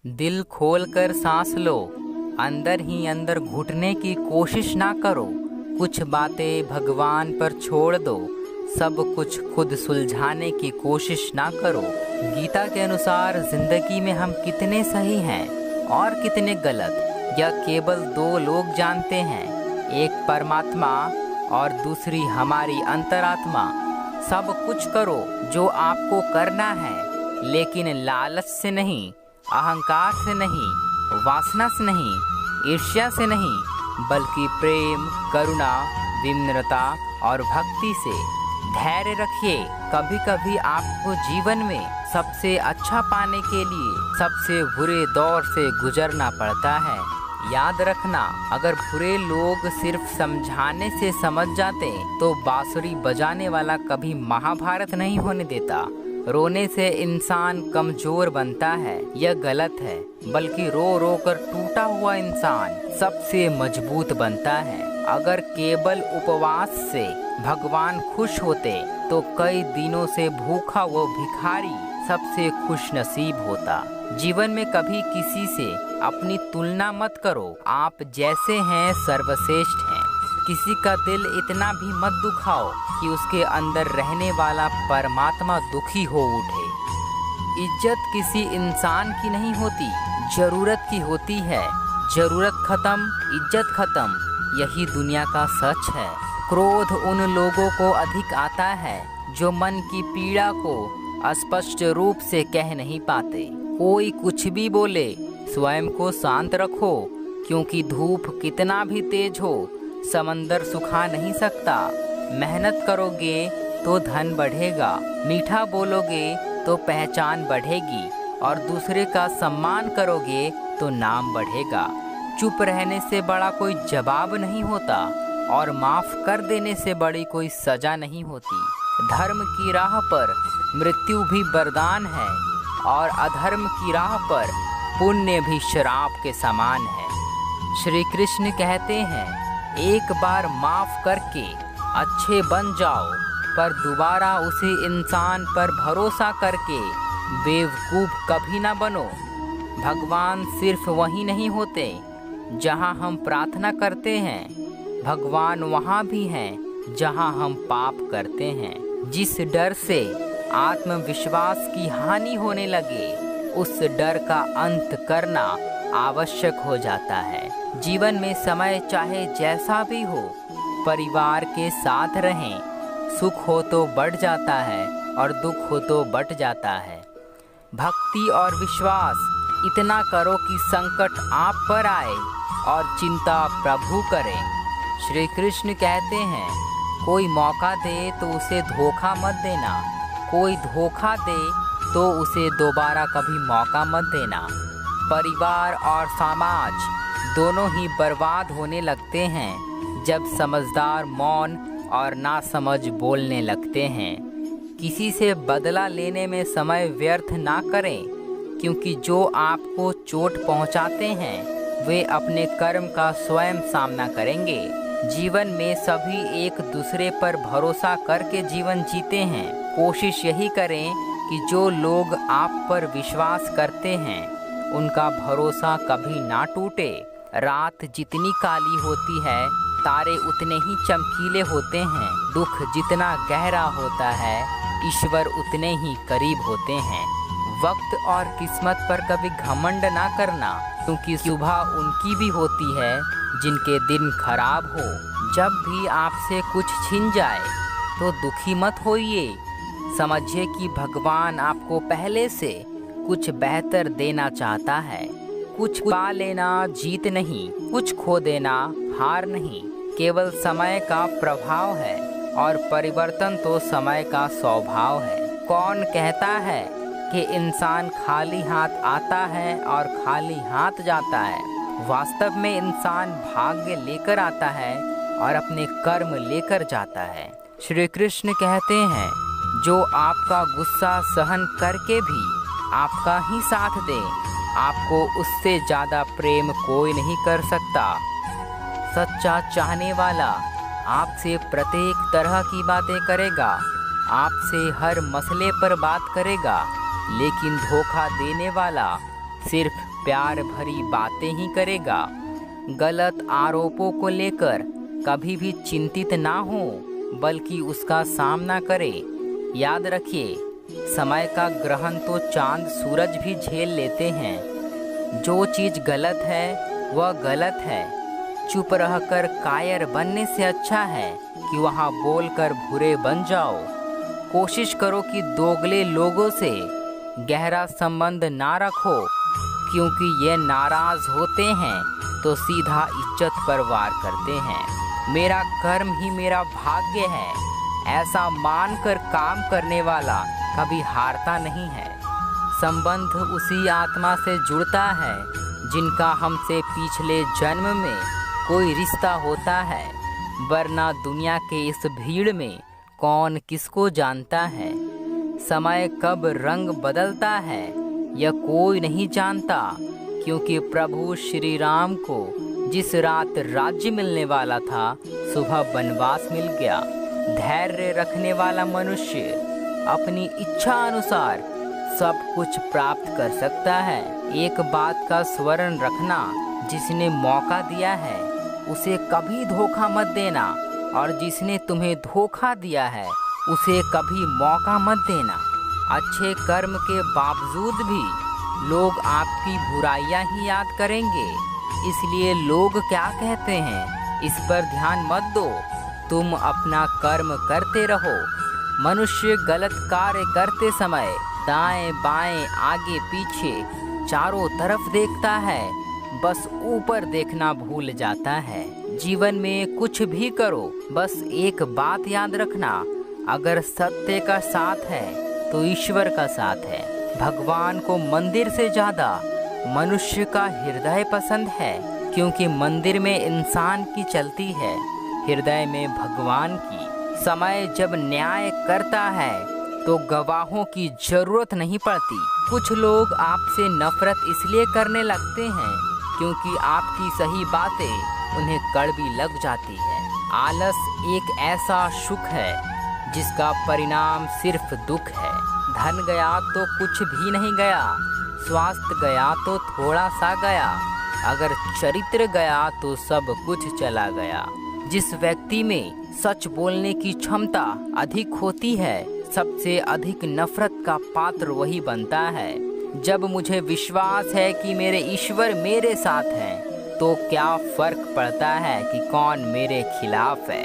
दिल खोलकर सांस लो, अंदर ही अंदर घुटने की कोशिश ना करो। कुछ बातें भगवान पर छोड़ दो, सब कुछ खुद सुलझाने की कोशिश ना करो। गीता के अनुसार जिंदगी में हम कितने सही हैं और कितने गलत, यह केवल दो लोग जानते हैं, एक परमात्मा और दूसरी हमारी अंतरात्मा। सब कुछ करो जो आपको करना है, लेकिन लालच से नहीं, अहंकार से नहीं, वासना से नहीं, ईर्ष्या से नहीं, बल्कि प्रेम, करुणा, विनम्रता और भक्ति से। धैर्य रखिए, कभी कभी आपको जीवन में सबसे अच्छा पाने के लिए सबसे बुरे दौर से गुजरना पड़ता है। याद रखना, अगर बुरे लोग सिर्फ समझाने से समझ जाते तो बांसुरी बजाने वाला कभी महाभारत नहीं होने देता। रोने से इंसान कमजोर बनता है, यह गलत है, बल्कि रो रो कर टूटा हुआ इंसान सबसे मजबूत बनता है। अगर केवल उपवास से भगवान खुश होते तो कई दिनों से भूखा वो भिखारी सबसे खुश नसीब होता। जीवन में कभी किसी से अपनी तुलना मत करो, आप जैसे हैं सर्वश्रेष्ठ हैं। किसी का दिल इतना भी मत दुखाओ कि उसके अंदर रहने वाला परमात्मा दुखी हो उठे। इज्जत किसी इंसान की नहीं होती, जरूरत की होती है। जरूरत खत्म, इज्जत खत्म, यही दुनिया का सच है। क्रोध उन लोगों को अधिक आता है जो मन की पीड़ा को स्पष्ट रूप से कह नहीं पाते। कोई कुछ भी बोले, स्वयं को शांत रखो, क्योंकि धूप कितना भी तेज हो समंदर सुखा नहीं सकता। मेहनत करोगे तो धन बढ़ेगा, मीठा बोलोगे तो पहचान बढ़ेगी, और दूसरे का सम्मान करोगे तो नाम बढ़ेगा। चुप रहने से बड़ा कोई जवाब नहीं होता, और माफ कर देने से बड़ी कोई सजा नहीं होती। धर्म की राह पर मृत्यु भी वरदान है, और अधर्म की राह पर पुण्य भी शराब के समान है। श्री कृष्ण कहते हैं, एक बार माफ करके अच्छे बन जाओ, पर दोबारा उसी इंसान पर भरोसा करके बेवकूफ कभी ना बनो। भगवान सिर्फ वही नहीं होते जहां हम प्रार्थना करते हैं, भगवान वहां भी हैं जहां हम पाप करते हैं। जिस डर से आत्मविश्वास की हानि होने लगे, उस डर का अंत करना आवश्यक हो जाता है। जीवन में समय चाहे जैसा भी हो, परिवार के साथ रहें। सुख हो तो बढ़ जाता है और दुख हो तो बट जाता है। भक्ति और विश्वास इतना करो कि संकट आप पर आए और चिंता प्रभु करे। श्री कृष्ण कहते हैं, कोई मौका दे तो उसे धोखा मत देना, कोई धोखा दे तो उसे दोबारा कभी मौका मत देना। परिवार और समाज दोनों ही बर्बाद होने लगते हैं जब समझदार मौन और नासमझ बोलने लगते हैं। किसी से बदला लेने में समय व्यर्थ ना करें, क्योंकि जो आपको चोट पहुंचाते हैं वे अपने कर्म का स्वयं सामना करेंगे। जीवन में सभी एक दूसरे पर भरोसा करके जीवन जीते हैं। कोशिश यही करें कि जो लोग आप पर विश्वास करते हैं उनका भरोसा कभी ना टूटे। रात जितनी काली होती है, तारे उतने ही चमकीले होते हैं। दुख जितना गहरा होता है, ईश्वर उतने ही करीब होते हैं। वक्त और किस्मत पर कभी घमंड ना करना, क्योंकि सुबह उनकी भी होती है जिनके दिन खराब हो। जब भी आपसे कुछ छिन जाए तो दुखी मत होइए, समझिए कि भगवान आपको पहले से कुछ बेहतर देना चाहता है। कुछ पा लेना जीत नहीं, कुछ खो देना हार नहीं, केवल समय का प्रभाव है, और परिवर्तन तो समय का स्वभाव है। कौन कहता है कि इंसान खाली हाथ आता है और खाली हाथ जाता है? वास्तव में इंसान भाग्य लेकर आता है और अपने कर्म लेकर जाता है। श्री कृष्ण कहते हैं, जो आपका गुस्सा सहन करके भी आपका ही साथ दे, आपको उससे ज़्यादा प्रेम कोई नहीं कर सकता। सच्चा चाहने वाला आपसे प्रत्येक तरह की बातें करेगा, आपसे हर मसले पर बात करेगा, लेकिन धोखा देने वाला सिर्फ प्यार भरी बातें ही करेगा। गलत आरोपों को लेकर कभी भी चिंतित ना हो, बल्कि उसका सामना करे। याद रखिए, समय का ग्रहण तो चांद सूरज भी झेल लेते हैं। जो चीज़ गलत है वह गलत है। चुप रहकर कायर बनने से अच्छा है कि वहाँ बोलकर बुरे बन जाओ। कोशिश करो कि दोगले लोगों से गहरा संबंध ना रखो, क्योंकि ये नाराज होते हैं तो सीधा इज्जत पर वार करते हैं। मेरा कर्म ही मेरा भाग्य है, ऐसा मानकर काम करने वाला कभी हारता नहीं है। संबंध उसी आत्मा से जुड़ता है जिनका हमसे पिछले जन्म में कोई रिश्ता होता है, वरना दुनिया के इस भीड़ में कौन किसको जानता है। समय कब रंग बदलता है यह कोई नहीं जानता, क्योंकि प्रभु श्री राम को जिस रात राज्य मिलने वाला था, सुबह वनवास मिल गया। धैर्य रखने वाला मनुष्य अपनी इच्छा अनुसार सब कुछ प्राप्त कर सकता है। एक बात का स्मरण रखना, जिसने मौका दिया है उसे कभी धोखा मत देना, और जिसने तुम्हें धोखा दिया है उसे कभी मौका मत देना। अच्छे कर्म के बावजूद भी लोग आपकी बुराइयां ही याद करेंगे, इसलिए लोग क्या कहते हैं इस पर ध्यान मत दो। तुम अपना कर्म करते रहो। मनुष्य गलत कार्य करते समय दाएं बाएं आगे पीछे चारों तरफ देखता है, बस ऊपर देखना भूल जाता है। जीवन में कुछ भी करो, बस एक बात याद रखना, अगर सत्य का साथ है तो ईश्वर का साथ है। भगवान को मंदिर से ज़्यादा मनुष्य का हृदय पसंद है, क्योंकि मंदिर में इंसान की चलती है, हृदय में भगवान की। समय जब न्याय करता है तो गवाहों की जरूरत नहीं पड़ती। कुछ लोग आपसे नफरत इसलिए करने लगते हैं क्योंकि आपकी सही बातें उन्हें कड़वी लग जाती है। आलस एक ऐसा सुख है जिसका परिणाम सिर्फ दुख है। धन गया तो कुछ भी नहीं गया, स्वास्थ्य गया तो थोड़ा सा गया, अगर चरित्र गया तो सब कुछ चला गया। जिस व्यक्ति में सच बोलने की क्षमता अधिक होती है, सबसे अधिक नफरत का पात्र वही बनता है। जब मुझे विश्वास है कि मेरे ईश्वर मेरे साथ हैं, तो क्या फर्क पड़ता है कि कौन मेरे खिलाफ है।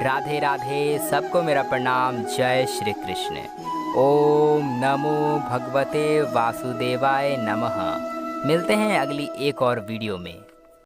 राधे राधे, सबको मेरा प्रणाम। जय श्री कृष्ण। ओम नमो भगवते वासुदेवाय नमः। मिलते हैं अगली एक और वीडियो में।